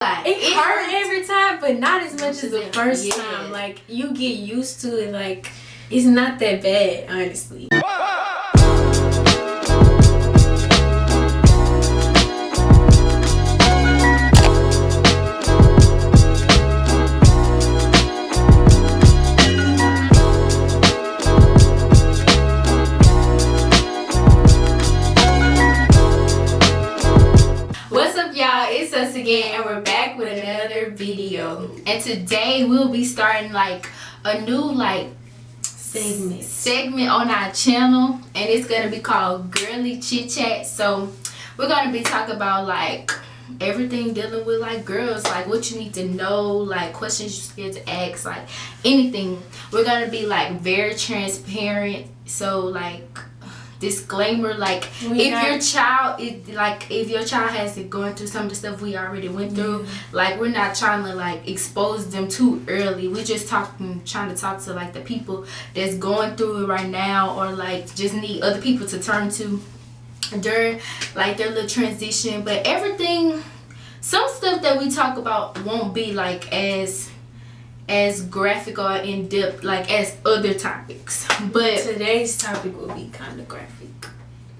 Like, it hurt every time, but not as much as the first time. Like, you get used to it. Like, it's not that bad, honestly. What's up, y'all? It's us again, and we're back with another video. And today we'll be starting like a new segment on our channel, and it's gonna be called Girly Chit Chat. So we're gonna be talking about like everything dealing with like girls, like what you need to know, like questions you're scared to ask, like anything. We're gonna be like very transparent. So like, disclaimer, like if your child has it going through some of the stuff we already went through, like we're not trying to like expose them too early. We're just trying to talk to like the people that's going through it right now, or like just need other people to turn to during like their little transition. But everything, some stuff that we talk about won't be like as graphic or in depth like as other topics, but today's topic will be kind of graphic.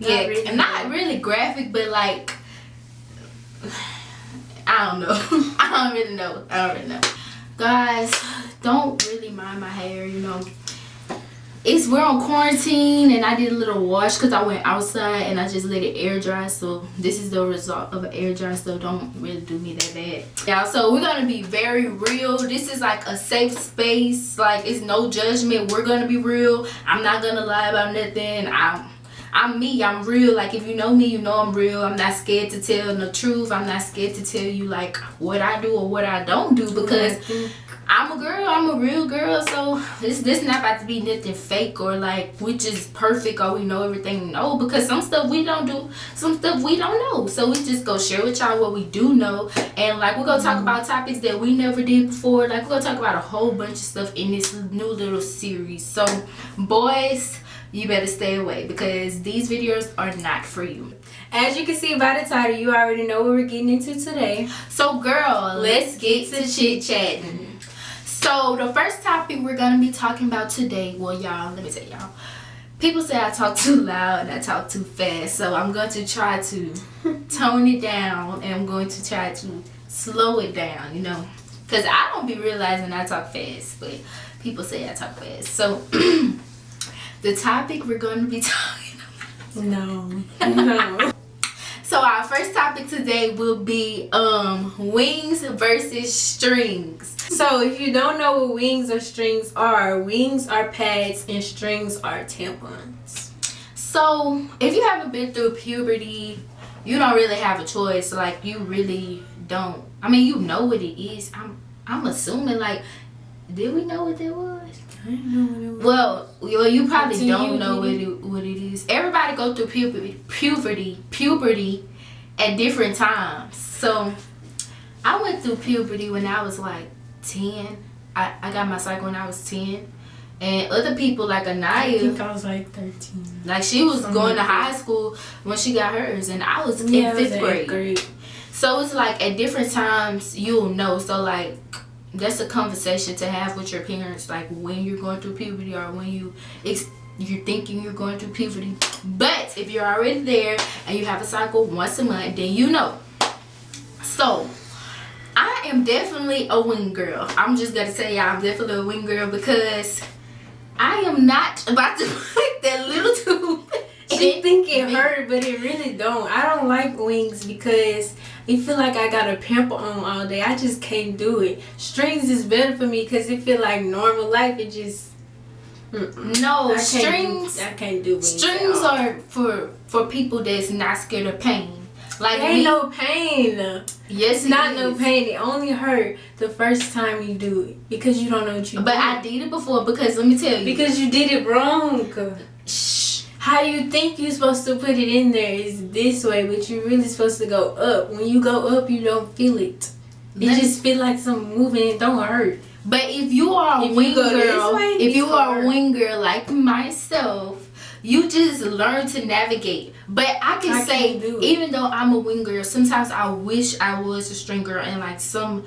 Not really graphic, but like I don't know. I don't really know. Guys, don't really mind my hair, you know. We're on quarantine, and I did a little wash because I went outside and I just let it air dry. So this is the result of an air dry, so don't really do me that bad. Yeah, so we're gonna be very real. This is like a safe space. Like, it's no judgment. We're gonna be real. I'm not gonna lie about nothing. I'm me. I'm real. Like, if you know me, you know I'm real. I'm not scared to tell the truth. I'm not scared to tell you like what I do or what I don't do, because I'm a girl. I'm a real girl. So this not about to be nothing fake or like which is perfect or we know everything. No, because some stuff we don't do, some stuff we don't know. So we just go share with y'all what we do know, and like we're gonna talk about topics that we never did before. Like, we're gonna talk about a whole bunch of stuff in this new little series. So boys, you better stay away because these videos are not for you. As you can see by the title, you already know what we're getting into today. So girl, let's get to chit-chatting. So the first topic we're gonna be talking about today, well y'all, let me tell y'all, people say I talk too loud and I talk too fast, so I'm going to try to tone it down, and I'm going to try to slow it down, you know, because I don't be realizing I talk fast, but people say I talk fast. So the topic we're going to be talking about, no. So our first topic today will be wings versus strings. So if you don't know what wings or strings are pads and strings are tampons. So if you haven't been through puberty, you don't really have a choice. Like, you really don't. I mean, you know what it is. I'm assuming, like, did we know what that was? I didn't know what it was. Well, you probably don't know what it is. Everybody go through puberty at different times. So I went through puberty when I was like 10. I got my cycle when I was 10. And other people like Aniya, I think I was like 13. Like, she was going to high school when she got hers, and I was in 5th grade. So it's like at different times you'll know. So like, that's a conversation to have with your parents, like when you're going through puberty or when you're thinking you're going through puberty. But if you're already there and you have a cycle once a month, then you know. So I am definitely a wing girl. I'm just gonna tell y'all, I'm definitely a wing girl, because I am not about to put that little tube. She think it hurt, but it really don't. I don't like wings because I feel like I got a pimple on all day. I just can't do it. Strings is better for me because it feel like normal life. It just no, strings. I can't do wings. Strings are for people that's not scared of pain. Like, there ain't no pain. Yes, it's not no pain. It only hurt the first time you do it because you don't know what you. But I did it before, because let me tell you. Because you did it wrong. Shh. How you think you're supposed to put it in there is this way, but you're really supposed to go up. When you go up, you don't feel it. It just feel like some moving. It don't hurt. But if you are a wing girl, if you are a wing girl like myself, you just learn to navigate. But I can say, even though I'm a wing girl, sometimes I wish I was a string girl, and like some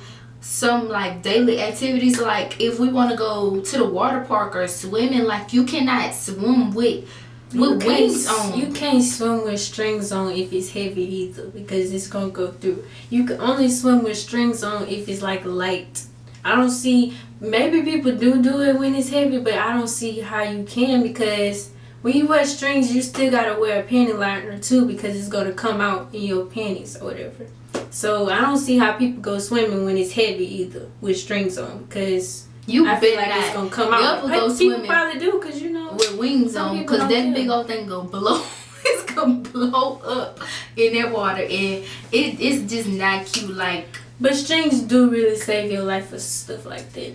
like daily activities, like if we want to go to the water park or swimming, like you cannot swim with wings on. You can't swim with strings on if it's heavy either, because it's gonna go through. You can only swim with strings on if it's like light. I don't see, maybe people do it when it's heavy, but I don't see how you can, because when you wear strings, you still gotta wear a panty liner too, because it's gonna come out in your panties or whatever. So I don't see how people go swimming when it's heavy either with strings on, because I feel like it's gonna come out. People probably do, because you know, with wings on, because that big old thing gonna blow. It's gonna blow up in that water, and it's just not cute. Like, but strings do really save your life for stuff like that.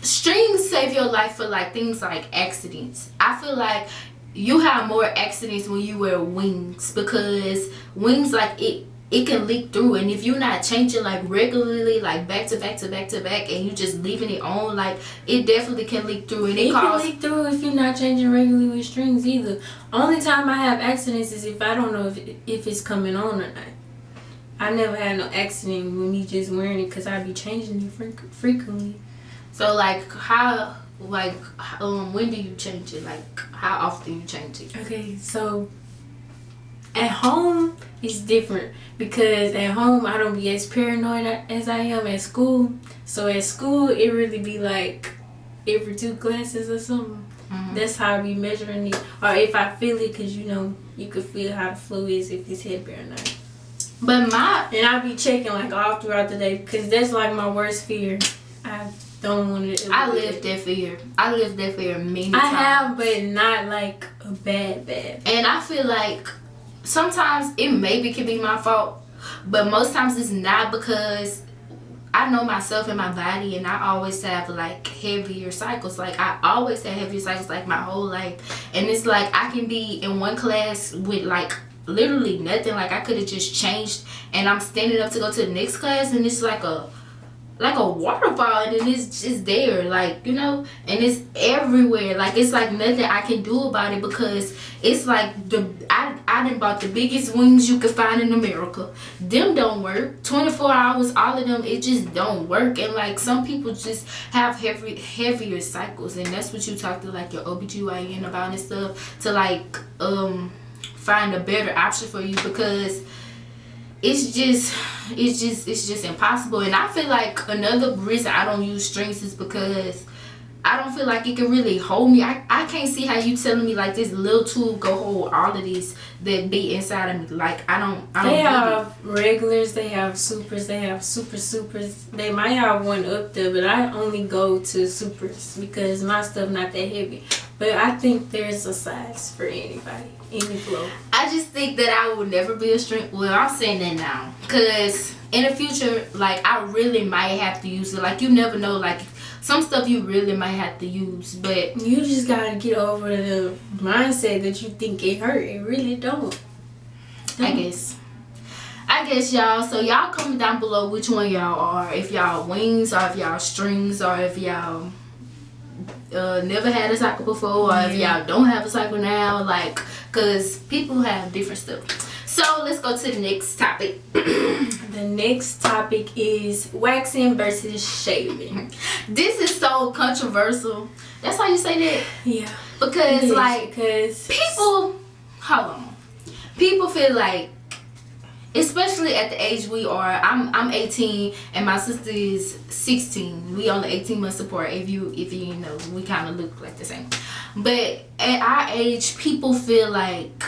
Strings save your life for like things like accidents. I feel like you have more accidents when you wear wings, because wings, like it can leak through, and if you're not changing like regularly, like back to back to back to back, and you just leaving it on, like it definitely can leak through. And it can leak through if you're not changing regularly with strings either. Only time I have accidents is if I don't know if it's coming on or not. I never had no accident with me just wearing it, because I be changing it frequently. So like when do you change it? Like how often you change it? Okay, so at home it's different, because at home I don't be as paranoid as I am at school. So at school it really be like every 2 classes or something. That's how I be measuring it, or if I feel it, because you know you could feel how the flow is if it's heavy or not. But I be checking like all throughout the day, because that's like my worst fear. I don't want to. I lived that fear. I lived that fear many times. I have, but not like a bad. And I feel like sometimes it maybe can be my fault, but most times it's not, because I know myself and my body, and I always have like heavier cycles. Like I always have heavier cycles like my whole life, and it's like I can be in one class with like literally nothing. Like I could have just changed, and I'm standing up to go to the next class, and it's like a waterfall, and it's just there, like, you know, and it's everywhere. Like it's like nothing I can do about it, because it's like I done bought the biggest wings you could find in America. Them don't work 24 hours, all of them, it just don't work. And like some people just have heavier cycles, and that's what you talk to like your OBGYN about and stuff, to like find a better option for you, because it's just impossible. And I feel like another reason I don't use strings is because I don't feel like it can really hold me. I can't see how you telling me like this little tube go hold all of these that be inside of me. Like I don't they have regulars, they have supers, they have supers. They might have one up there, but I only go to supers because my stuff not that heavy. But I think there's a size for anybody, any flow. I just think that I will never be a string. Well, I'm saying that now, because in the future, like I really might have to use it. Like you never know, like some stuff you really might have to use, but you just gotta get over the mindset that you think it hurt. It really don't. I guess y'all. So y'all comment down below which one y'all are. If y'all wings, or if y'all strings, or if y'all never had a cycle before, or if y'all don't have a cycle now. Like, cause people have different stuff. So let's go to the next topic. The next topic is waxing versus shaving. This is so controversial. That's why you say that? Yeah. Because people, hold on. People feel like, especially at the age we are, I'm 18 and my sister is 16. We only 18 months apart. If you know, we kind of look like the same. But at our age, people feel like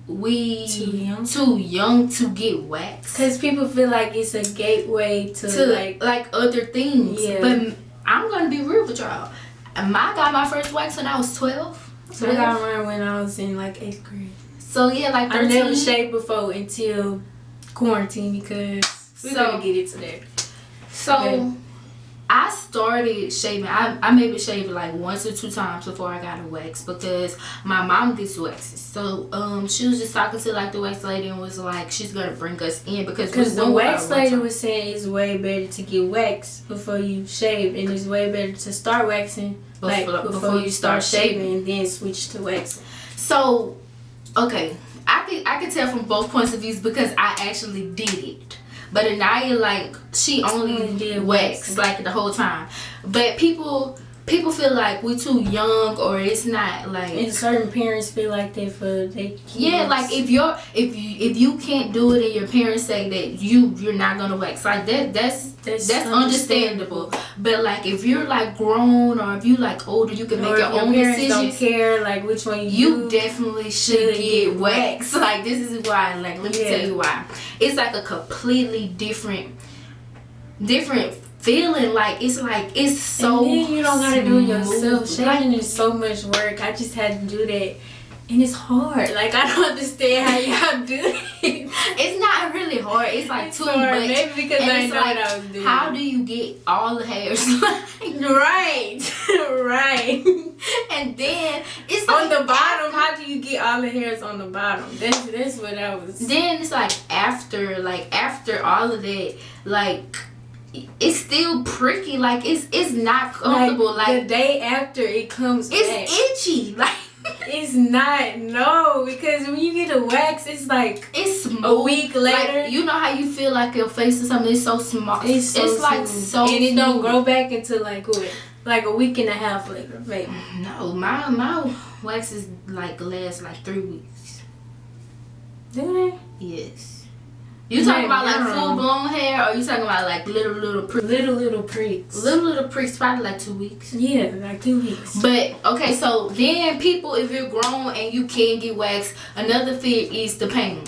we too young to get waxed, because people feel like it's a gateway to like other things. Yeah. But I'm gonna be real with y'all. I got my first wax when I was 12. So I got mine when I was in like 8th grade. So yeah, like 13. I never shaved before until quarantine, because we're gonna get into that. So I started shaving. I maybe shaved like 1 or 2 times before I got a wax, because my mom gets waxes. So she was just talking to like the wax lady and was like, she's gonna bring us in, because the wax lady was saying it's way better to get waxed before you shave, and it's way better to start waxing before you start shaving and then switch to waxing. So, okay, I could tell from both points of views because I actually did it. But Aniya, like, she only did wax like the whole time. But people feel like we too young, or it's not like. And certain parents feel like that for their kids. Yeah, like if you can't do it and your parents say that you're not gonna wax, like that's understandable. But like if you're like grown, or if you like older, you can make your own decisions. Don't care like which one you definitely should get waxed. Like this is why. Like let me tell you why. It's like a completely different feeling. Like it's so. And then you don't gotta do it yourself. Smooth. Shaving is so much work. I just had to do that, and it's hard. Like I don't understand how y'all do it. It's not really hard. It's like it's too hard. much. Maybe because and I it's know like, what I was doing. How do you get all the hairs? Right, right. And then it's on like the bottom. How do you get all the hairs on the bottom? That's what I was. Then it's like after all of that, like. It's still pricky, like it's not comfortable. Like the day after it comes it's back. itchy. Like it's not, no, because when you get a wax, it's like it's smooth. A week later. Like, you know how you feel like your face or something is so small. It's like so and it don't smooth. grow back until like what? Like a week and a half later, maybe. No, my waxes like last like 3 weeks. Do they? Yes. You talking about like full blown hair, or you talking about like little pricks? Little pricks. Little pricks, probably like 2 weeks. Yeah, like 2 weeks. But okay, so then people, if you're grown and you can get waxed, another fear is the pain.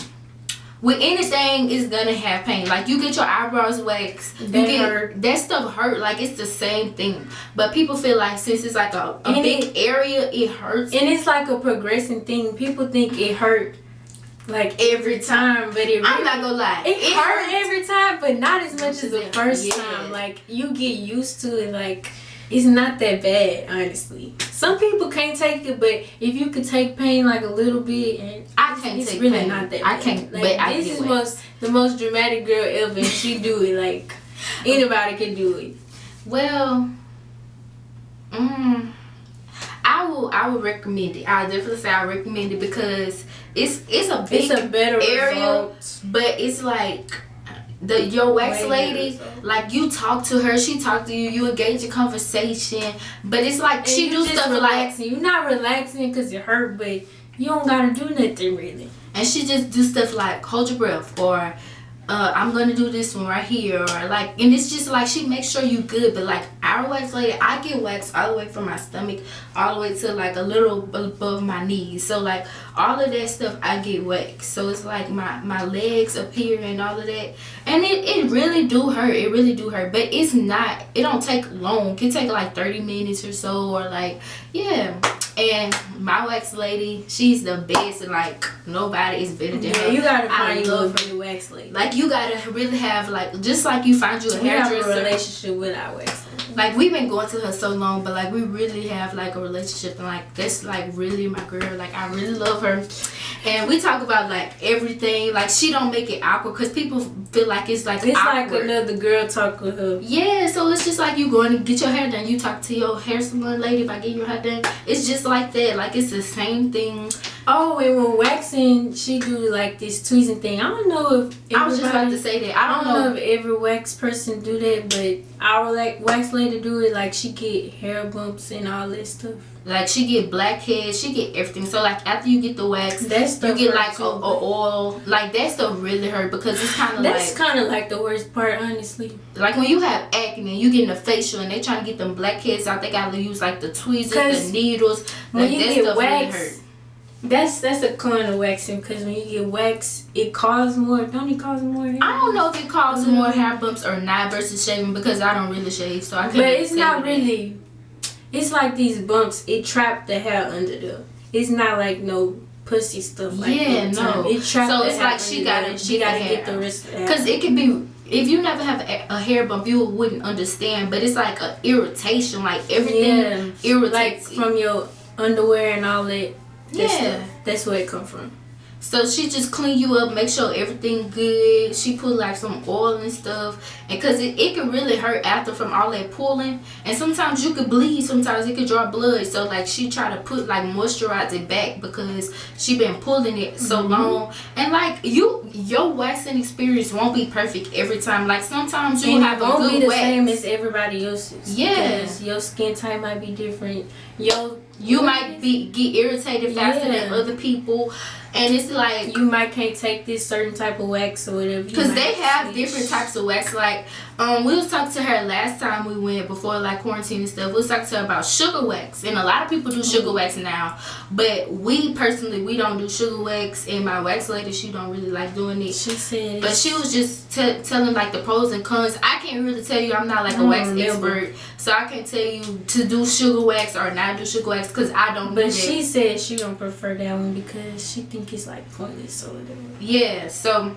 With anything, it's gonna have pain. Like you get your eyebrows waxed, that stuff hurt. Like it's the same thing. But people feel like since it's like a big area, it hurts. And it's like a progressing thing. People think it hurt. Like every time, but it really, I'm not gonna lie, it hurt every time, but not as much as the first time. Like you get used to it. Like it's not that bad, honestly. Some people can't take it, but if you could take pain like a little bit, and I can't it's take really pain. not that I bad. can't. Like, but I this get is the most dramatic girl ever, and she do it. Like anybody can do it. Well, I would recommend it. I definitely say I recommend it because it's a better area, result. but it's like your wax lady, like you talk to her, she talk to you, you engage in conversation, but it's like and she do stuff relaxing. You're not relaxing because it hurt, but you don't gotta do nothing really. And she just do stuff like hold your breath, or I'm gonna do this one right here, or like, and it's just like she makes sure you good. But like our wax lady, I get waxed all the way from my stomach all the way to like a little above my knees. So like all of that stuff I get waxed. So it's like my legs up here and all of that, and it really do hurt. It really do hurt, but it's not. It don't take long. It can take like 30 minutes or so, or like yeah. And my wax lady, she's the best, and like nobody is better than her. You gotta find your good wax lady. Like you gotta really have like, just like you find you a hairdresser. We have a relationship with our wax lady. Like we've been going to her so long, but like we really have like a relationship, and like that's like really my girl. Like I really love her, and we talk about like everything. Like she don't make it awkward because people feel like it's awkward. Like another girl talk with her. Yeah, so it's just like you going to get your hair done. You talk to your hair salon lady by getting your hair done. It's just like that. Like it's the same thing. Oh, and when waxing, she do like this tweezing thing. I don't know if I was just about to say that. I don't know if every wax person do that, but our like wax lady do it. Like she get hair bumps and all that stuff. Like she get blackheads, she get everything. So like after you get the wax, you get like a oil. Like that stuff really hurt because it's kind of like. That's kind of like the worst part, honestly. Like when you have acne, you getting a facial and they trying to get them blackheads out. They gotta use like the tweezers, the needles. When like, you that get stuff wax, really hurt. That's a con of waxing, because when you get wax, it causes more. Don't it cause more hair? I don't know if it causes more hair bumps or not versus shaving, because I don't really shave, so I can't. But it's not really. It's like these bumps. It trapped the hair under there. It's not like no pussy stuff like that. No. It trapped so the it's hair like she gotta get the rest of the hair. Because it can be. If you never have a hair bump, you wouldn't understand. But it's like a irritation, like everything irritates. Like from your underwear and all that. Yeah, that's where it come from. So she just clean you up, make sure everything good. She put like some oil and stuff, and cause it can really hurt after from all that pulling, and sometimes you could bleed, sometimes it could draw blood. So like she try to put like moisturize it back because she been pulling it so long. And like your waxing experience won't be perfect every time. Like sometimes you have a good won't be the wax. same as everybody else's. Yeah, because your skin type might be different. You might get irritated faster than other people, and it's like you might can't take this certain type of wax or whatever. Because they have different types of wax. Like we was talking to her last time we went before like quarantine and stuff. We was talking to her about sugar wax, and a lot of people do sugar wax now, but we personally we don't do sugar wax. And my wax lady, she don't really like doing it. She said, but she was just telling like the pros and cons. I can't really tell you. I'm not like a wax expert, so I can't tell you to do sugar wax or not do sugar wax because I don't. But she said she don't prefer that one because she think it's like pointless or whatever. Yeah, so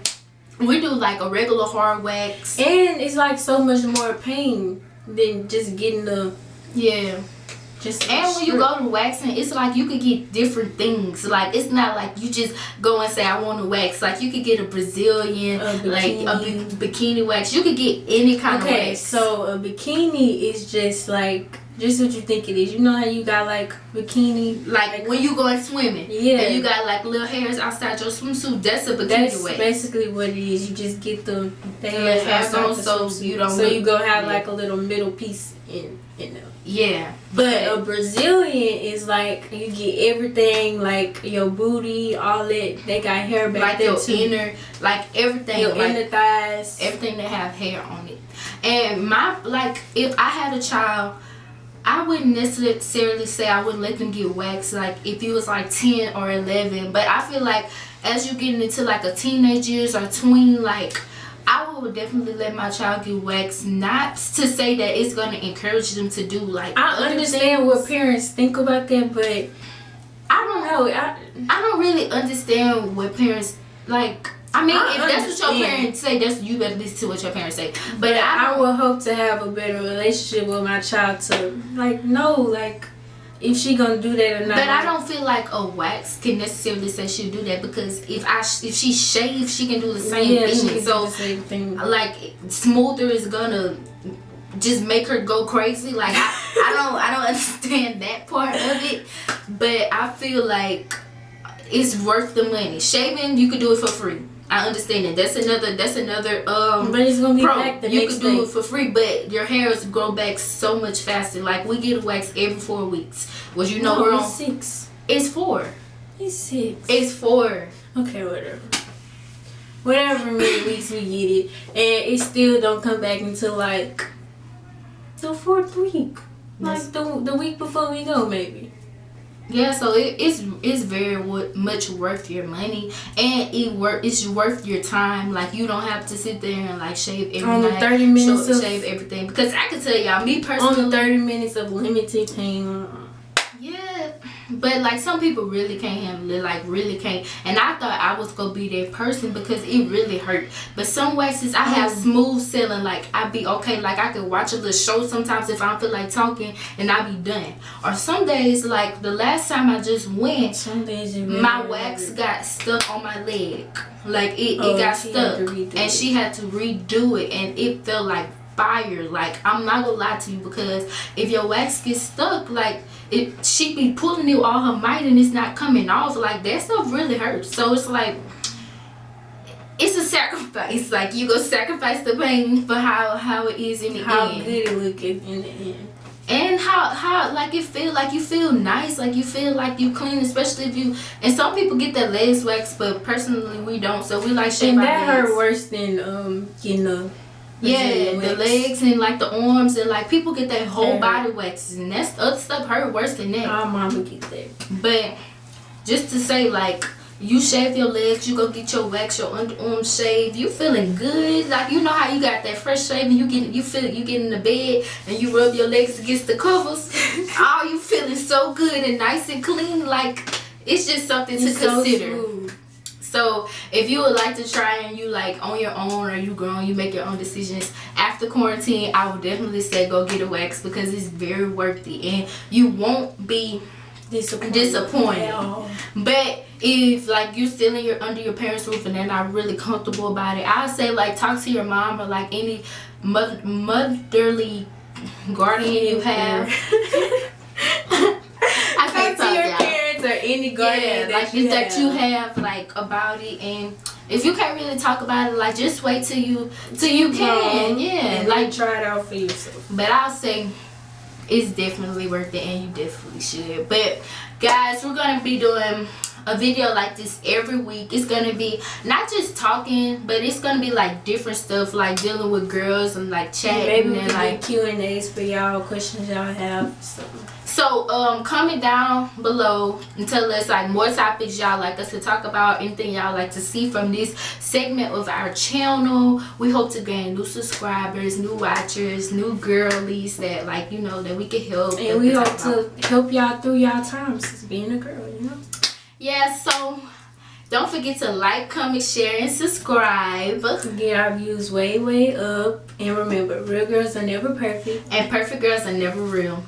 we do like a regular hard wax, and it's like so much more pain than just getting the and when you go to waxing, it's like you could get different things. Like it's not like you just go and say I want to wax. Like you could get a Brazilian, like a bikini wax. You could get any kind of wax. Okay, so a bikini is just like just what you think it is. You know how you got like bikini, like when you going swimming, and you got like little hairs outside your swimsuit. That's a bikini wax. That's basically what it is. You just get the hairs on, so you don't. So you gonna have like a little middle piece in there. Yeah, but a Brazilian is like you get everything, like your booty, all that. They got hair back like there your too. Inner, like everything, your like inner thighs, everything that have hair on it. And my like, if I had a child, I wouldn't necessarily say I wouldn't let them get waxed. Like if you was like 10 or 11, but I feel like as you getting into like a teenage years or tween, like I would definitely let my child get waxed. Not to say that it's gonna encourage them to do like. I understand what parents think about that, but I don't know. I don't really understand what parents like. I mean, if that's what your parents say, that's you better listen to what your parents say. But I would hope to have a better relationship with my child to like know like if she gonna do that or not. But I don't feel like a wax can necessarily say she'll do that because if she shaves, she can do the same thing. She can so do the same thing. Like smoother is gonna just make her go crazy. Like I don't understand that part of it. But I feel like it's worth the money. Shaving, you could do it for free. I understand it. That's another but it's gonna be back the you next can do day. it for free, but your hairs grow back so much faster. Like we get a wax every 4 weeks. Which you know we're on 6. It's 4. It's 6. It's 4. Okay, whatever many weeks we get it, and it still don't come back until like the 4th week, like the week before we go maybe. Yeah, so it's very much worth your money, and it's worth your time. Like you don't have to sit there and like shave every on night. The 30 minutes shave everything, because I can tell y'all, me personally, on the 30 minutes of limited pain. Yeah, but like some people really can't handle it, like really can't. And I thought I was gonna be that person because it really hurt. But some waxes I have smooth sailing, like I be okay. Like I could watch a little show sometimes if I don't feel like talking, and I be done. Or some days, like the last time I just went, some days really my wax got stuck on my leg. Like it got stuck, and she had to redo it, and it felt like fire. Like I'm not gonna lie to you, because if your wax gets stuck, like she be pulling it with all her might and it's not coming off. Like that stuff really hurts. So it's like it's a sacrifice. Like you go sacrifice the pain for how it is in the end. How good it look in the end. And how like it feel, like you feel nice, like you feel like you clean, especially if you, and some people get their legs waxed, but personally we don't, so we like shave our legs. And that hurt worse than getting a the legs and like the arms, and like people get their whole body waxes, and that's other stuff hurt worse than that. Our mama get that. But just to say, like you shave your legs, you go get your wax, your underarms shaved, you feeling good. Like you know how you got that fresh shave, and you get in the bed and you rub your legs against the covers. Oh, you feeling so good and nice and clean. Like it's just something to consider. Smooth. So if you would like to try and you like on your own, or you grown, you make your own decisions after quarantine, I would definitely say go get a wax, because it's very worth it and you won't be disappointed. But if like you're still in your under your parents' roof and they're not really comfortable about it, I'll say like talk to your mom or like any motherly guardian you have. I can't talk, to your y'all. parents or any guardian that you have like about it, and if you can't really talk about it, like just wait till you can, and like try it out for yourself. But I'll say it's definitely worth it, and you definitely should. But guys, we're gonna be doing a video like this every week. It's gonna be not just talking, but it's gonna be like different stuff, like dealing with girls and like chatting. Maybe we and can like do Q&As for y'all, questions y'all have. So comment down below and tell us like more topics y'all like us to talk about, anything y'all like to see from this segment of our channel. We hope to gain new subscribers, new watchers, new girlies that like, you know, that we can help. And we hope to help y'all through y'all times as being a girl, you know. Yeah, so don't forget to like, comment, share, and subscribe. Get our views way up. And remember, real girls are never perfect. And perfect girls are never real.